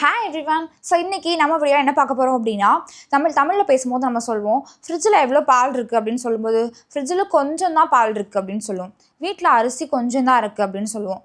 Hi everyone. So இன்றைக்கி நம்ம video என்ன பார்க்க போகிறோம் அப்படின்னா, தமிழில் பேசும்போது நம்ம சொல்வோம், ஃப்ரிட்ஜில் எவ்வளோ பால் இருக்குது அப்படின்னு சொல்லும்போது, ஃப்ரிட்ஜில் கொஞ்சம் தான் பால் இருக்குது அப்படின்னு சொல்லுவோம். வீட்டில் அரிசி கொஞ்சம் தான் இருக்குது அப்படின்னு சொல்லுவோம்.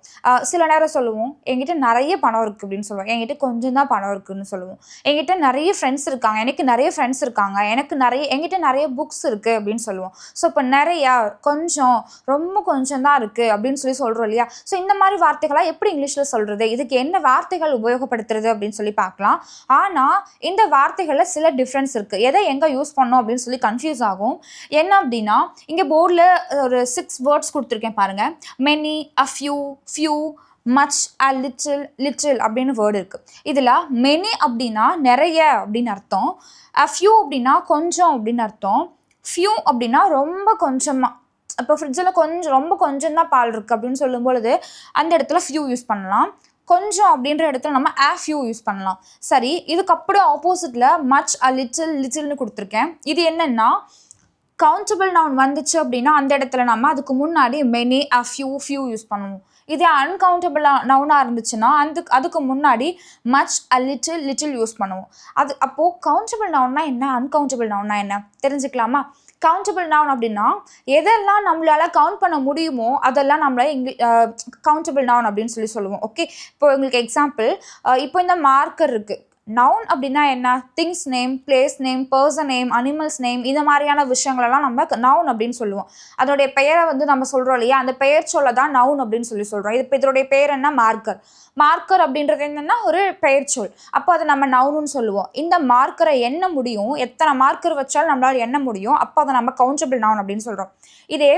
சில நேரம் சொல்லுவோம், என்கிட்ட நிறைய பணம் இருக்குது அப்படின்னு சொல்லுவோம். என்கிட்ட கொஞ்சம் தான் பணம் இருக்குதுன்னு சொல்லுவோம். என்கிட்ட நிறைய ஃப்ரெண்ட்ஸ் இருக்காங்க, எனக்கு நிறைய ஃப்ரெண்ட்ஸ் இருக்காங்க, என்கிட்ட நிறைய புக்ஸ் இருக்குது அப்படின்னு சொல்லுவோம். ஸோ இப்போ நிறையா, கொஞ்சம், ரொம்ப கொஞ்சம் தான் இருக்குது அப்படின்னு சொல்கிறோம் இல்லையா? ஸோ இந்த மாதிரி வார்த்தைகளாக எப்படி இங்கிலீஷில் சொல்கிறது, இதுக்கு என்ன வார்த்தைகள் உபயோகப்படுத்துறது அப்படின்னு சொல்லி பார்க்கலாம். ஆனால் இந்த வார்த்தைகளில் சில டிஃப்ரென்ஸ் இருக்குது. எதை எங்கே யூஸ் பண்ணோம் அப்படின்னு சொல்லி கன்ஃபியூஸ் ஆகும். என்ன அப்படின்னா, இங்கே போர்டில் ஒரு 6 வேர்ட்ஸ் கொடுத்துருக்கேன் பாருங்க. Many, a few, much, a little அப்படின்னு வேர்டு இருக்குது. இதில் மெனி அப்படின்னா நிறைய அப்படின்னு அர்த்தம், அ ஃபியூ அப்படின்னா கொஞ்சம் அப்படின்னு அர்த்தம், ஃபியூ அப்படின்னா ரொம்ப கொஞ்சமாக. இப்போ ஃப்ரிட்ஜில் ரொம்ப கொஞ்சம் தான் பால் இருக்குது அப்படின்னு சொல்லும் பொழுது அந்த இடத்துல ஃபியூ யூஸ் பண்ணலாம். கொஞ்சம் அப்படின்ற இடத்துல நம்ம a few யூஸ் பண்ணலாம். சரி, இதுக்கு அப்படியே ஆப்போசிட்டில் மச், அ லிட்டில்னு கொடுத்துருக்கேன். இது என்னென்னா, கவுண்டபிள் நவுன் வந்துச்சு அப்படின்னா அந்த இடத்துல நம்ம அதுக்கு முன்னாடி மெனி, அ ஃபியூ யூஸ் பண்ணுவோம். இதே அன்கவுண்டபிள் நவுனாக இருந்துச்சுன்னா அதுக்கு முன்னாடி மச், அ லிட்டில் யூஸ் பண்ணுவோம். அப்போது கவுண்டபிள் நவுன்னா என்ன, அன்கவுண்டபிள் நவுன்னா என்ன தெரிஞ்சுக்கலாமா? கவுண்டபிள் நவுன் அப்படின்னா எதெல்லாம் நம்மளால் கவுண்ட் பண்ண முடியுமோ அதெல்லாம் நம்மள கவுண்டபிள் நவுன் அப்படின்னு சொல்லுவோம். ஓகே, இப்போ உங்களுக்கு எக்ஸாம்பிள், இப்போ இந்த மார்க்கர் இருக்குது. நவுன் அப்படின்னா என்ன? Things name, place name, person name, animals name, இந்த மாதிரியான விஷயங்களெல்லாம் நம்ம நவுன் அப்படின்னு சொல்லுவோம். அதோடைய பெயரை நம்ம சொல்கிறோம் இல்லையா, அந்த பெயர் சொல்ல தான் நவுன் அப்படின்னு சொல்கிறோம். இப்போ இதோடைய பெயர் என்ன? மார்க்கர் அப்படின்றது என்னென்னா ஒரு பெயர் சொல். அப்போ அதை நம்ம நவுனுன்னு சொல்லுவோம். இந்த மார்க்கரை எண்ண முடியும், எத்தனை மார்க்கர் வச்சாலும் நம்மளால் எண்ண முடியும், அப்போ அதை நம்ம கவுண்டபிள் நவுன் அப்படின்னு சொல்கிறோம். இதே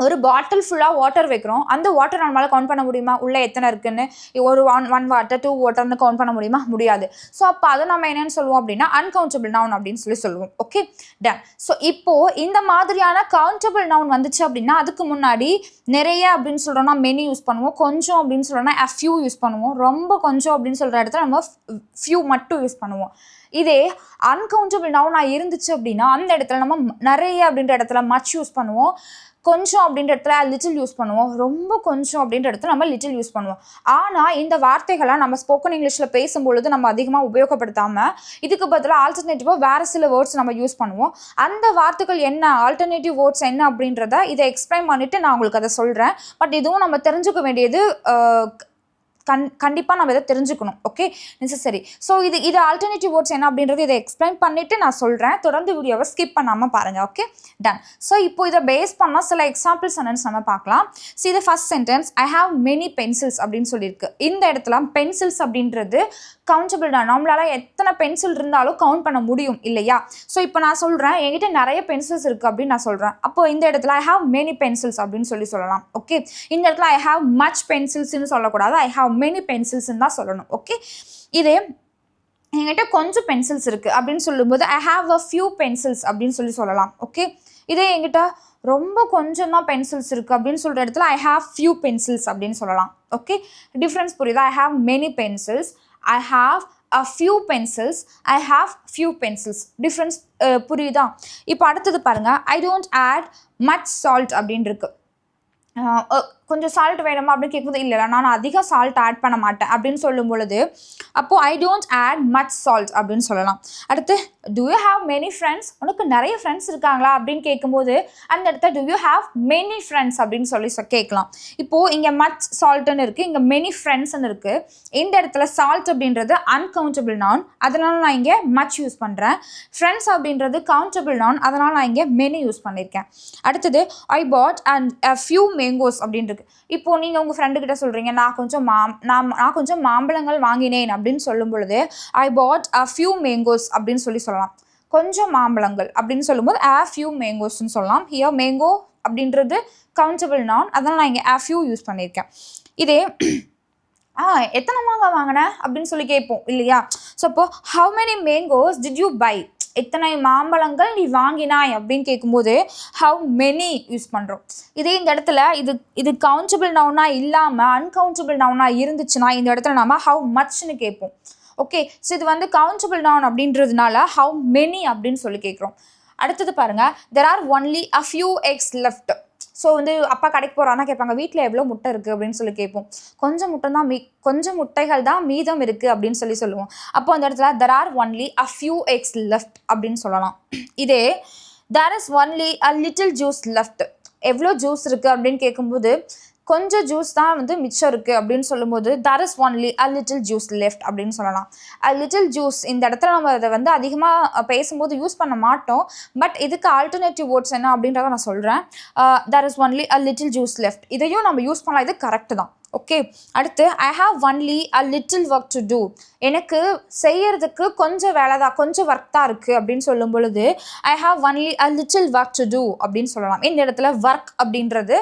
ஒரு பாட்டில் ஃபுல்லாக வாட்டர் வைக்கிறோம், அந்த வாட்டர் நம்மளால் கவுண்ட் பண்ண முடியுமா? உள்ளே எத்தனை இருக்குன்னு? ஒரு ஒன் வாட்டர், 2 வாட்டர்னு கவுண்ட் பண்ண முடியுமா? முடியாது. ஸோ அப்போ அதை நம்ம என்னென்னு சொல்லுவோம் அப்படின்னா அன்கவுண்டபிள் நவுன் அப்படின்னு சொல்லுவோம். Okay, ton. ஸோ இப்போது இந்த மாதிரியான கவுண்டபிள் நவுன் வந்துச்சு அப்படின்னா அதுக்கு முன்னாடி நிறைய அப்படின்னு சொல்கிறோன்னா மெனி யூஸ் பண்ணுவோம், கொஞ்சம் அப்படின்னு சொல்கிறோன்னா a few யூஸ் பண்ணுவோம், ரொம்ப கொஞ்சம் அப்படின்னு சொல்கிற இடத்துல நம்ம ஃபியூ மட்டும் யூஸ் பண்ணுவோம். இதே அன்கவுண்டபிள் நவுனாக இருந்துச்சு அப்படின்னா அந்த இடத்துல நம்ம நிறைய அப்படின்ற இடத்துல மச் யூஸ் பண்ணுவோம், கொஞ்சம் அப்படின்ற இடத்துல லிட்டில் யூஸ் பண்ணுவோம், ரொம்ப கொஞ்சம் அப்படின்ற இடத்துல நம்ம லிட்டில் யூஸ் பண்ணுவோம். ஆனால் இந்த வார்த்தைகளாக நம்ம ஸ்போக்கன் இங்கிலீஷில் பேசும்பொழுது நம்ம அதிகமாக உபயோகப்படுத்தாமல் இதுக்கு பதிலாக ஆல்டர்னேட்டிவாக வேறு சில வேர்ட்ஸ் நம்ம யூஸ் பண்ணுவோம். அந்த வார்த்தைகள் என்ன, ஆல்டர்னேட்டிவ் வேர்ட்ஸ் என்ன அப்படின்றத இதை எக்ஸ்பிளைன் பண்ணிவிட்டு நான் உங்களுக்கு அதை சொல்கிறேன். பட் இதுவும் நம்ம தெரிஞ்சுக்க வேண்டியது கண்டிப்பாக நம்ம இதை தெரிஞ்சுக்கணும். Okay, necessary. ஸோ இது ஆல்டர்னேட்டிவ் வேர்ட்ஸ் என்ன அப்படின்றது இதை எக்ஸ்பிளைன் பண்ணிவிட்டு நான் சொல்கிறேன். தொடர்ந்து வீடியோவை ஸ்கிப் பண்ணாமல் பாருங்கள். Okay, ton. ஸோ இப்போ இதை பேஸ் பண்ணால் சில எக்ஸாம்பிள் சென்டென்ஸ் நம்ம பார்க்கலாம். ஸோ இது first sentence, I have many pencils அப்படின்னு சொல்லியிருக்கு. இந்த இடத்துல பென்சில்ஸ் அப்படின்றது கவுண்டபிள் தான். நம்மளால் எத்தனை பென்சில் இருந்தாலும் கவுண்ட் பண்ண முடியும் இல்லையா? ஸோ இப்போ நான் சொல்கிறேன் என்கிட்ட நிறைய பென்சில்ஸ் இருக்குது அப்படின்னு நான் சொல்கிறேன். அப்போ இந்த இடத்துல ஐ ஹாவ் மெனி பென்சில்ஸ் அப்படின்னு சொல்லலாம். ஓகே, இந்த இடத்துல ஐ ஹாவ் மச் பென்சில்ஸ்ன்னு சொல்லக்கூடாது, ஐ ஹாவ் மெனி பென்சில்ஸ்ன்னு தான் சொல்லணும். ஓகே, இதே என்கிட்ட கொஞ்சம் பென்சில்ஸ் இருக்குது அப்படின்னு சொல்லும்போது ஐ ஹாவ் அ ஃபியூ பென்சில்ஸ் அப்படின்னு சொல்லலாம். ஓகே, இதே என்கிட்ட ரொம்ப கொஞ்சம் தான் பென்சில்ஸ் இருக்குது அப்படின்னு சொல்கிற இடத்துல ஐ ஹாவ் ஃபியூ பென்சில்ஸ் அப்படின்னு சொல்லலாம். ஓகே, டிஃப்ரென்ஸ் புரியுதா? I have many pencils, I have a few pencils, I have few pencils. Difference புரியுதா? இப்போ அடுத்தது பாருங்கள், I don't add much salt அப்படின்னு இருக்கு. கொஞ்சம் சால்ட் வேணுமா அப்படின்னு கேட்கும்போது இல்லை நான் அதிகம் சால்ட் ஆட் பண்ண மாட்டேன் அப்படின்னு சொல்லும் பொழுது அப்போது I don't add much salt அப்படின்னு சொல்லலாம். அடுத்து do you have many friends, உனக்கு நிறைய ஃப்ரெண்ட்ஸ் இருக்காங்களா அப்படின்னு கேட்கும்போது அந்த இடத்துல do you have many friends அப்படின்னு சொல்லி கேட்கலாம். இப்போது இங்கே மச் சால்ட்டுன்னு இருக்குது, இங்கே மெனி ஃப்ரெண்ட்ஸ்ன்னு இருக்குது. இந்த இடத்துல சால்ட் அப்படின்றது அன்கவுண்டபிள் நவுன், அதனால நான் இங்கே மச் யூஸ் பண்ணுறேன். ஃப்ரெண்ட்ஸ் அப்படின்றது கவுண்டபிள் நவுன், அதனால் நான் இங்கே மெனி யூஸ் பண்ணியிருக்கேன். அடுத்தது ஐ பாட் அண்ட் a few mangoes அப்படின்றது. இப்போது நீங்கள் உங்கள் ஃப்ரெண்டுக்கிட்ட சொல்கிறீங்க நான் கொஞ்சம் மாம்பழங்கள் வாங்கினேன் அப்படின்னு சொல்லும் பொழுது ஐ பாட் a few mangoes அப்படின்னு சொல்லலாம். கொஞ்சம் மாம்பழங்கள் அப்படின்னு சொல்லும்போது a few mangoesன்னு சொல்லலாம். ஹியர் மேங்கோ அப்படின்றது கவுண்டபிள் நவுன், அதனால் நான் இங்கே a few யூஸ் பண்ணியிருக்கேன். இதே எத்தனை மாங்காய் வாங்கினேன் அப்படின்னு சொல்லி கேட்போம் இல்லையா? ஸோ அப்போ how many mangoes did you buy, எத்தனை மாம்பழங்கள் நீ வாங்கினாய் அப்படின்னு கேட்கும்போது ஹவ் மெனி யூஸ் பண்ணுறோம். இதே இந்த இடத்துல இது கவுண்டபிள் நவுனாக இல்லாமல் அன்கவுண்டபிள் நவுனாக இருந்துச்சுன்னா இந்த இடத்துல நம்ம ஹவ் மச்னு கேட்போம். ஓகே, ஸோ இது கவுண்டபிள் நவுன் அப்படின்றதுனால ஹவ் மெனி அப்படின்னு சொல்லி கேட்குறோம். அடுத்தது பாருங்கள், there are only a few eggs left. So வந்து அப்பா கடைக்கு போகிறான்னா கேட்பாங்க வீட்டில் எவ்வளோ முட்டை இருக்குது அப்படின்னு சொல்லி கேட்போம். கொஞ்சம் முட்டைகள் தான் மீதம் இருக்குது அப்படின்னு சொல்லுவோம். அப்போ அந்த இடத்துல there are only a few eggs left அப்படின்னு சொல்லலாம். இதே there is only a little juice left, எவ்வளோ ஜூஸ் இருக்குது அப்படின்னு கேட்கும்போது கொஞ்சம் ஜூஸ் தான் வந்து மிச்சம் இருக்குது அப்படின்னு சொல்லும்போது there is only a little juice left அப்படின்னு சொல்லலாம். a little juice இந்த இடத்துல நம்ம அதை வந்து அதிகமாக பேசும்போது யூஸ் பண்ண மாட்டோம். பட் இதுக்கு ஆல்டர்னேட்டிவ் வேர்ட்ஸ் என்ன அப்படின்றத நான் சொல்கிறேன். there is only a little juice left இதையும் நம்ம யூஸ் பண்ணலாம். இது கரெக்டு தான். ஓகே, அடுத்து I have only a little work to do, எனக்கு செய்யறதுக்கு கொஞ்சம் வேலை தான், கொஞ்சம் ஒர்க் தான் இருக்குது அப்படின்னு சொல்லும் பொழுது I have only a little work to do அப்படின்னு சொல்லலாம். இந்த இடத்துல ஒர்க் அப்படின்றது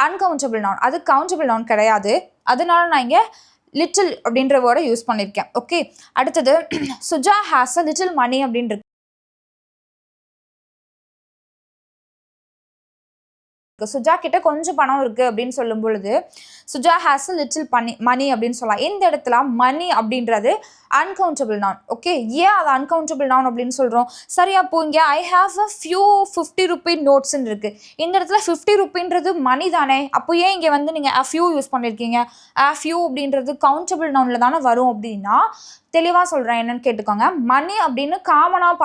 அன்கவுண்டபிள் நவுன், அது கவுண்டபிள் நவுன் கிடையாது. அதனால நான் இங்கே லிட்டில் அப்படின்ற வேர்டை யூஸ் பண்ணியிருக்கேன். ஓகே, அடுத்தது Suja has a little money அப்படின்றது சுஜா கிட்ட கொஞ்சம் பணம் இருக்குது அப்படின்னு சொல்லும் பொழுது Suja has a little money அப்படின்னு சொல்லலாம். இந்த இடத்துல மணி அப்படின்றது அன்கவுண்டபிள் நவுன். ஓகே, ஏன் அது அன்கவுண்டபிள் நவுன் அப்படின்னு சொல்கிறோம்? சரி, அப்போ இங்கே I have a few 50 rupee நோட்ஸ்ன்னு இருக்குது. இந்த இடத்துல 50 ரூபின்றது மணி தானே, அப்போ ஏன் இங்கே வந்து நீங்கள் அ ஃபியூ யூஸ் பண்ணியிருக்கீங்க? அ ஃபியூ அப்படின்றது கவுண்டபிள் நவுனில் தானே வரும் அப்படின்னா தெளிவாக சொல்கிறேன், என்னென்னு கேட்டுக்கோங்க. மணி அப்படின்னு காமனாக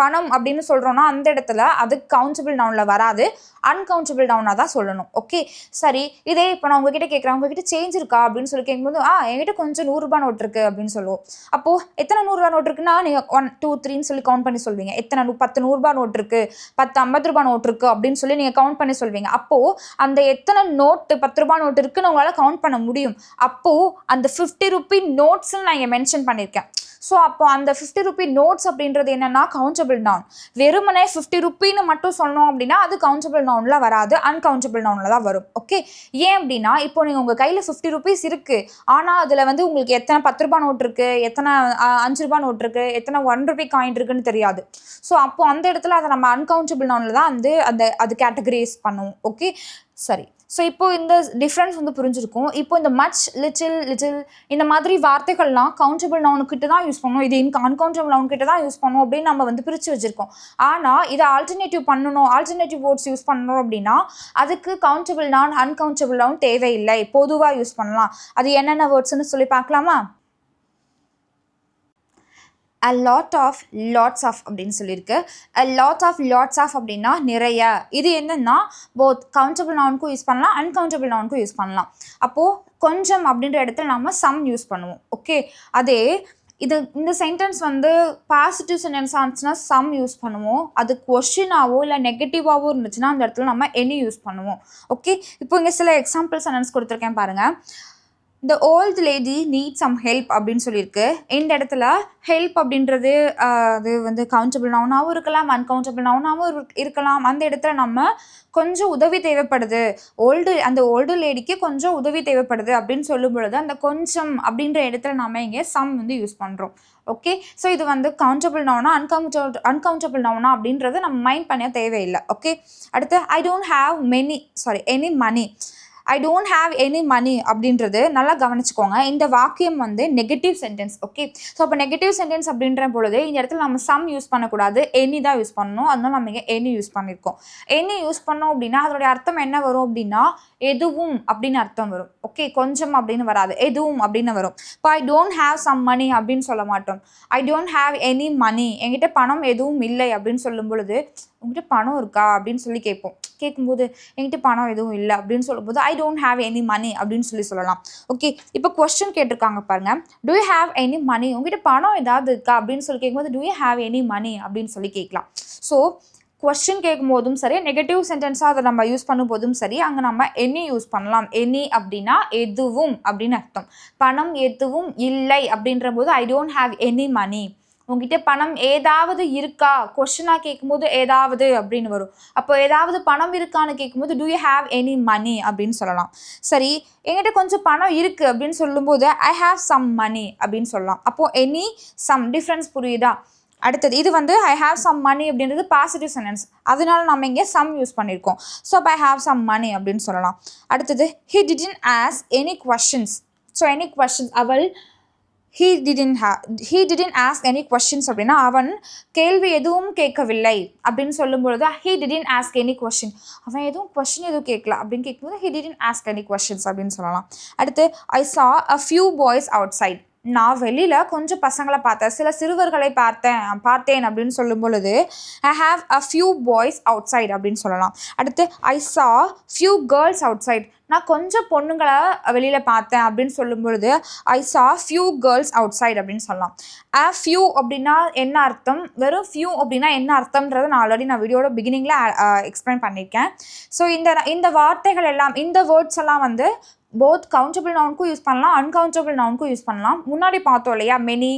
பணம் அப்படின்னு சொல்கிறோன்னா அந்த இடத்துல அது கவுண்டபிள் நவுனில் வராது, அன்கவுண்டபிள் நவுனாக தான் சொல்லணும். ஓகே, சரி, இதே இப்போ நான் உங்ககிட்ட கேட்குறேன், உங்ககிட்ட சேஞ்ச் இருக்கா அப்படின்னு சொல்லி கேட்கும்போது என்கிட்ட கொஞ்சம் 100 ரூபா நோட் இருக்குது அப்படின்னு சொல்லுவோம். அப்போது எத்தனை 100 ரூபா நோட் இருக்குன்னா நீங்கள் 1 2 3ன்னு சொல்லி கவுண்ட் பண்ணி சொல்வீங்க. எத்தனை 10 100 ரூபா நோட் இருக்குது, 10 50 ரூபா நோட் இருக்குது அப்படின்னு சொல்லி நீங்கள் கவுண்ட் பண்ணி சொல்வீங்க. அப்போது அந்த எத்தனை நோட்டு 10 ரூபா நோட் இருக்குன்னு உங்களால் கவுண்ட் பண்ண முடியும். அப்போது அந்த 50 ரூபி நோட்ஸ்ன்னு நான் இங்கே மென்ஷன் பண்ணியிருக்கேன். ஸோ அப்போ அந்த 50 ரூபி நோட்ஸ் அப்படின்றது என்னன்னா கவுண்டபிள் நவுன். வெறுமனே 50 ரூபின்னு மட்டும் சொன்னோம் அப்படின்னா அது கவுண்டபிள் நவுனில் வராது, அன்கவுண்டபிள் நவுனில் தான் வரும். ஓகே, ஏன் அப்படின்னா இப்போ நீங்கள் உங்கள் கையில் 50 ரூபீஸ் இருக்குது, ஆனால் அதில் வந்து உங்களுக்கு எத்தனை 10 ரூபா நோட் இருக்குது, எத்தனை 5 ரூபா நோட் இருக்குது, எத்தனை 1 ரூபி காயின் இருக்குன்னு தெரியாது. ஸோ அப்போ அந்த இடத்துல அதை நம்ம அன்கவுண்டபிள் நவுனில் தான் வந்து அது கேட்டகரைஸ் பண்ணுவோம். ஓகே, சரி. ஸோ இப்போ இந்த டிஃப்ரென்ஸ் வந்து புரிஞ்சிருக்கும். இப்போ இந்த மச், லிட்டில் இந்த மாதிரி வார்த்தைகள்லாம் கவுண்டபிள் நவுனுக்கிட்ட தான் யூஸ் பண்ணுவோம், இது அன்கவுண்டபிள் நவுன்கிட்ட தான் யூஸ் பண்ணுவோம் அப்படின்னு நம்ம வந்து பிரித்து வச்சுருக்கோம். ஆனால் இதை ஆல்டர்னேட்டிவ் வேர்ட்ஸ் யூஸ் பண்ணணும் அப்படின்னா அதுக்கு கவுண்டபிள் நவுன் அன்கவுண்டபிள் நவுன் தேவையில்லை, பொதுவாக யூஸ் பண்ணலாம். அது என்னென்ன வேர்ட்ஸ்ன்னு சொல்லி பார்க்கலாமா? a lot of lots of அப்படின்னு சொல்லியிருக்கு. a lot of lots of அப்படின்னா நிறைய. இது என்னன்னா போத் கவுண்டபிள் நவுனுக்கும் யூஸ் பண்ணலாம், அன்கவுண்டபிள் நவுனுக்கும் யூஸ் பண்ணலாம். அப்போது கொஞ்சம் அப்படின்ற இடத்துல நம்ம சம் யூஸ் பண்ணுவோம். ஓகே, அதே இந்த சென்டென்ஸ் வந்து பாசிட்டிவ் சென்டென்ஸ் ஆச்சுன்னா சம் யூஸ் பண்ணுவோம். அது கொஸ்டினாவோ இல்லை நெகட்டிவாவோ இருந்துச்சுன்னா அந்த இடத்துல நம்ம எனி யூஸ் பண்ணுவோம். ஓகே, இப்போ இங்கே சில எக்ஸாம்பிள் சென்டென்ஸ் கொடுத்துருக்கேன் பாருங்கள். the old lady needs some help அப்படின்னு சொல்லியிருக்கு. இந்த இடத்துல ஹெல்ப் அப்படின்றது அது வந்து கவுண்டபிள் நவுனாகவும் இருக்கலாம், அன்கவுண்டபிள் நவுனாகவும் இருக்கலாம். அந்த இடத்துல நம்ம கொஞ்சம் உதவி தேவைப்படுது, அந்த ஓல்டு லேடிக்கு கொஞ்சம் உதவி தேவைப்படுது அப்படின்னு சொல்லும் பொழுது அந்த கொஞ்சம் அப்படின்ற இடத்துல நம்ம இங்கே சம் வந்து யூஸ் பண்ணுறோம். ஓகே, ஸோ இது வந்து கவுண்டபிள் நவுனா அன்கவுண்டபிள் நவுனா அப்படின்றது நம்ம மைண்ட் பண்ண தேவையில்லை. ஓகே, அடுத்து I don't have any money. I don't have any money அப்படின்றது நல்லா கவனிச்சுக்கோங்க. இந்த வாக்கியம் வந்து நெகட்டிவ் சென்டென்ஸ். ஓகே, ஸோ அப்போ நெகட்டிவ் சென்டென்ஸ் அப்படின்ற பொழுது இந்த இடத்துல நம்ம சம் யூஸ் பண்ணக்கூடாது, எனி தான் யூஸ் பண்ணணும். அதனால நம்ம இங்கே எனி யூஸ் பண்ணியிருக்கோம். எனி யூஸ் பண்ணோம் அப்படின்னா அதோடைய அர்த்தம் என்ன வரும் அப்படின்னா எதுவும் அப்படின்னு அர்த்தம் வரும். ஓகே, கொஞ்சம் அப்படின்னு வராது, எதுவும் அப்படின்னு வரும். இப்போ I don't have some money அப்படின்னு சொல்ல மாட்டோம். I don't have any money, என்கிட்ட பணம் எதுவும் இல்லை அப்படின்னு சொல்லும் பொழுது உங்ககிட்ட பணம் இருக்கா அப்படின்னு சொல்லி கேட்கும்போது என்கிட்ட பணம் எதுவும் இல்லை அப்படின்னு சொல்லும்போது I don't have any money அப்படின்னு சொல்லலாம். ஓகே, இப்போ கொஸ்டின் கேட்டிருக்காங்க பாருங்க, do you have any money, உங்ககிட்ட பணம் ஏதாவது இருக்கா அப்படின்னு சொல்லி கேட்கும்போது do you have any money அப்படின்னு சொல்லி கேட்கலாம். ஸோ கொஸ்டின் கேட்கும் போதும் சரி, நெகட்டிவ் சென்டென்ஸாக அதை நம்ம யூஸ் பண்ணும் போதும் சரி, அங்கே நம்ம எனி யூஸ் பண்ணலாம். எனி அப்படின்னா எதுவும் அப்படின்னு அர்த்தம். பணம் எதுவும் இல்லை அப்படின்ற போது I don't have any money. உங்ககிட்ட பணம் ஏதாவது இருக்கா, கொஸ்டினாக கேட்கும்போது ஏதாவது அப்படின்னு வரும். அப்போ ஏதாவது பணம் இருக்கான்னு கேட்கும்போது do you have any money அப்படின்னு சொல்லலாம். சரி, என்கிட்ட கொஞ்சம் பணம் இருக்குது அப்படின்னு சொல்லும்போது ஐ ஹாவ் சம் மணி அப்படின்னு சொல்லலாம். அப்போது எனி சம் டிஃப்ரென்ஸ் புரியுதா? அடுத்தது இது வந்து ஐ ஹாவ் சம் மணி அப்படின்றது பாசிட்டிவ் சென்டென்ஸ், அதனால நம்ம இங்கே சம் யூஸ் பண்ணியிருக்கோம். ஸோ அப்போ ஐ ஹாவ் சம் மணி அப்படின்னு சொல்லலாம். அடுத்தது he didn't ask any questions. So any questions he didn't ask any questions அப்படின்னா அவன் கேள்வி எதுவும் கேட்கவில்லை அப்படின்னு சொல்லும்பொழுது he didn't ask any question. அவன் எதுவும் கொஸ்டின் எதுவும் கேட்கல அப்படின்னு கேட்கும்போது he didn't ask any questions அப்படின்னு சொல்லலாம். அடுத்து I saw a few boys outside. நான் வெளியில் கொஞ்சம் பசங்களை பார்த்தேன், சில சிறுவர்களை பார்த்தேன் அப்படின்னு சொல்லும் பொழுது I have a few boys outside அப்படின்னு சொல்லலாம். அடுத்து I saw few girls outside. நான் கொஞ்சம் பொண்ணுங்களை வெளியில் பார்த்தேன் அப்படின்னு சொல்லும் பொழுது I saw few girls outside அப்படின்னு சொல்லலாம். a few அப்படின்னா என்ன அர்த்தம், வெறும் few அப்படின்னா என்ன அர்த்தம்ன்றதை நான் ஆல்ரெடி வீடியோட பிகினிங்கில் எக்ஸ்பிளைன் பண்ணியிருக்கேன். ஸோ இந்த வார்த்தைகள் எல்லாம், இந்த வேர்ட்ஸ் எல்லாம் வந்து போத் கவுண்டபிள் நவுனுக்கும் யூஸ் பண்ணலாம், அன்கவுண்டபிள் நவுனுக்கும் யூஸ் பண்ணலாம். முன்னாடி பார்த்தோம் இல்லையா, மெனி,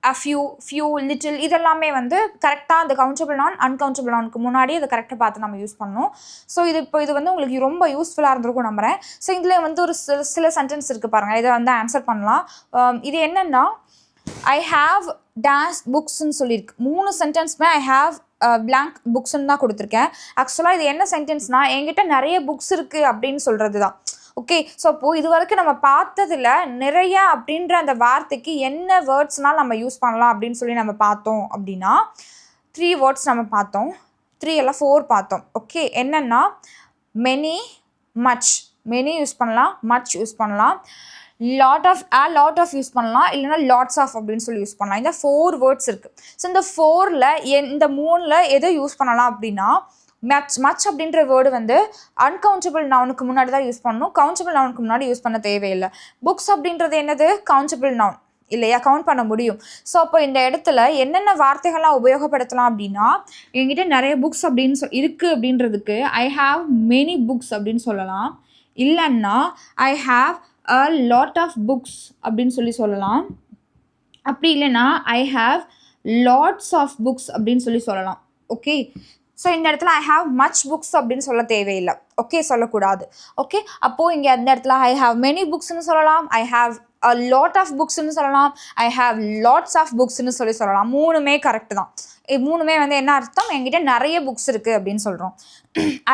a few, little, இதெல்லாமே வந்து கரெக்டாக அந்த கவுண்டபிள் நவுன் அன்கவுண்டபிள் நவுனுக்கு முன்னாடி அதை கரெக்டாக பார்த்து நம்ம யூஸ் பண்ணணும். ஸோ இது வந்து உங்களுக்கு ரொம்ப யூஸ்ஃபுல்லாக இருந்திருக்கும் நம்புகிறேன். ஸோ இதில் வந்து ஒரு சில சென்டென்ஸ் இருக்குது பாருங்கள், இதை வந்து ஆன்சர் பண்ணலாம். இது என்னென்னா I have dash புக்ஸ்ன்னு சொல்லியிருக்கு. 3 சென்டென்ஸுமே I have blank புக்ஸ்ன்னு தான் கொடுத்துருக்கேன். ஆக்சுவலாக இது என்ன சென்டென்ஸ்னால் என்கிட்ட நிறைய புக்ஸ் இருக்குது அப்படின்னு சொல்கிறது தான். ஓகே, ஸோ அப்போது இது வரைக்கும் நம்ம பார்த்ததில் நிறைய அப்படின்ற அந்த வார்த்தைக்கு என்ன வேர்ட்ஸ்னால் நம்ம யூஸ் பண்ணலாம் அப்படின்னு சொல்லி நம்ம பார்த்தோம் அப்படின்னா 3 வேர்ட்ஸ் நம்ம பார்த்தோம், 3 எல்லாம் 4 பார்த்தோம். ஓகே, என்னென்னா மெனி, மச். மெனி யூஸ் பண்ணலாம், மச் யூஸ் பண்ணலாம், லாட் ஆஃப் யூஸ் பண்ணலாம், இல்லைனா லாட்ஸ் ஆஃப் அப்படின்னு சொல்லி யூஸ் பண்ணலாம். இந்த 4 வேர்ட்ஸ் இருக்குது. ஸோ இந்த 4ல் இந்த 3ல் எதை யூஸ் பண்ணலாம் அப்படின்னா மச் அப்படின்ற வேர்டு வந்து அன்கவுண்டபிள் நவுனுக்கு முன்னாடி தான் யூஸ் பண்ணணும், கவுண்டபிள் நவுனுக்கு முன்னாடி யூஸ் பண்ண தேவையில்லை. புக்ஸ் அப்படின்றது என்னது, கவுண்டபிள் நவுன் இல்லையா, கவுண்ட் பண்ண முடியும். ஸோ அப்போ இந்த இடத்துல என்னென்ன வார்த்தைகள்லாம் உபயோகப்படுத்தலாம் அப்படின்னா என்கிட்ட நிறைய புக்ஸ் அப்படின்னு இருக்குது அப்படின்றதுக்கு I have many books அப்படின்னு சொல்லலாம். இல்லைன்னா I have a lot of books அப்படின்னு சொல்லலாம். அப்படி இல்லைன்னா I have lots of books அப்படின்னு சொல்லலாம். ஓகே, ஸோ இந்த இடத்துல I have much books அப்படின்னு சொல்ல தேவையில்லை. ஓகே, சொல்லக்கூடாது. ஓகே, அப்போது இங்கே அந்த இடத்துல I have many booksன்னு சொல்லலாம், I have a lot of booksன்னு சொல்லலாம், I have lots of booksன்னு சொல்லலாம். 3மே கரெக்டு தான். 3மே வந்து என்ன அர்த்தம், என்கிட்ட நிறைய புக்ஸ் இருக்குது அப்படின்னு சொல்கிறோம்.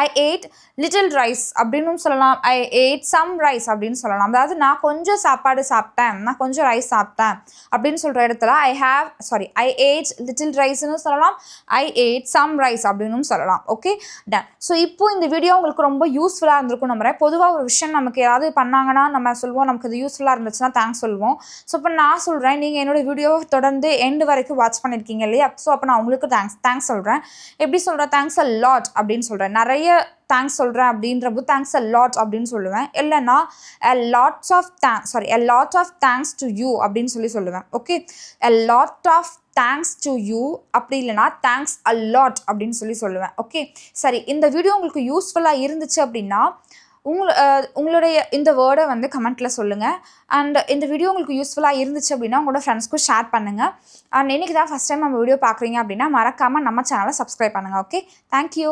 I ate little rice அப்படின்னு சொல்லலாம், I ate some rice அப்படின்னு சொல்லலாம். அதாவது நான் கொஞ்சம் சாப்பாடு சாப்பிட்டேன், நான் கொஞ்சம் ரைஸ் சாப்பிட்டேன் அப்படின்னு சொல்கிற இடத்துல I ate little riceன்னு சொல்லலாம், I ate some rice அப்படின்னு சொல்லலாம். Okay, ton. ஸோ இப்போ இந்த வீடியோ உங்களுக்கு ரொம்ப யூஸ்ஃபுல்லாக இருந்திருக்கும் நம்புறேன். பொதுவாக ஒரு விஷயம் நமக்கு யாராவது பண்ணாங்கன்னா நம்ம சொல்லுவோம், நமக்கு அது யூஸ்ஃபுல்லாக இருந்துச்சுன்னா தேங்க்ஸ் சொல்லுவோம். ஸோ இப்போ நான் சொல்கிறேன், நீங்கள் என்னோட வீடியோவை தொடர்ந்து எண்டு வரைக்கும் வாட்ச் பண்ணியிருக்கீங்க இல்லையா, ஸோ அப்போ நான் உங்களுக்கு தேங்க்ஸ் சொல்கிறேன். எப்படி சொல்கிறேன், தேங்க்ஸ் அ லாட் அப்படின்னு சொல்கிறேன். நிறைய தேங்க்ஸ் சொல்கிறேன் அப்படின்றப்போ தேங்க்ஸ் அ லாட் அப்படின்னு சொல்லுவேன். இல்லைன்னா a lot of thanks to you அப்படின்னு சொல்லுவேன். Okay, a lot of thanks to you அப்படி இல்லைனா தேங்க்ஸ் a lot அப்படின்னு சொல்லுவேன். ஓகே, சரி, இந்த வீடியோ உங்களுக்கு யூஸ்ஃபுல்லாக இருந்துச்சு அப்படின்னா உங்களுடைய இந்த வேர்டை வந்து கமெண்ட்டில் சொல்லுங்கள். அண்ட் இந்த வீடியோ உங்களுக்கு யூஸ்ஃபுல்லாக இருந்துச்சு அப்படின்னா உங்களோட ஃப்ரெண்ட்ஸ்க்கும் ஷேர் பண்ணுங்கள். அண்ட் இன்றைக்கி தான் ஃபஸ்ட் டைம் நம்ம வீடியோ பார்க்குறீங்க அப்படின்னா மறக்காமல் நம்ம சேனலை சப்ஸ்கிரைப் பண்ணுங்கள். Okay, thank you.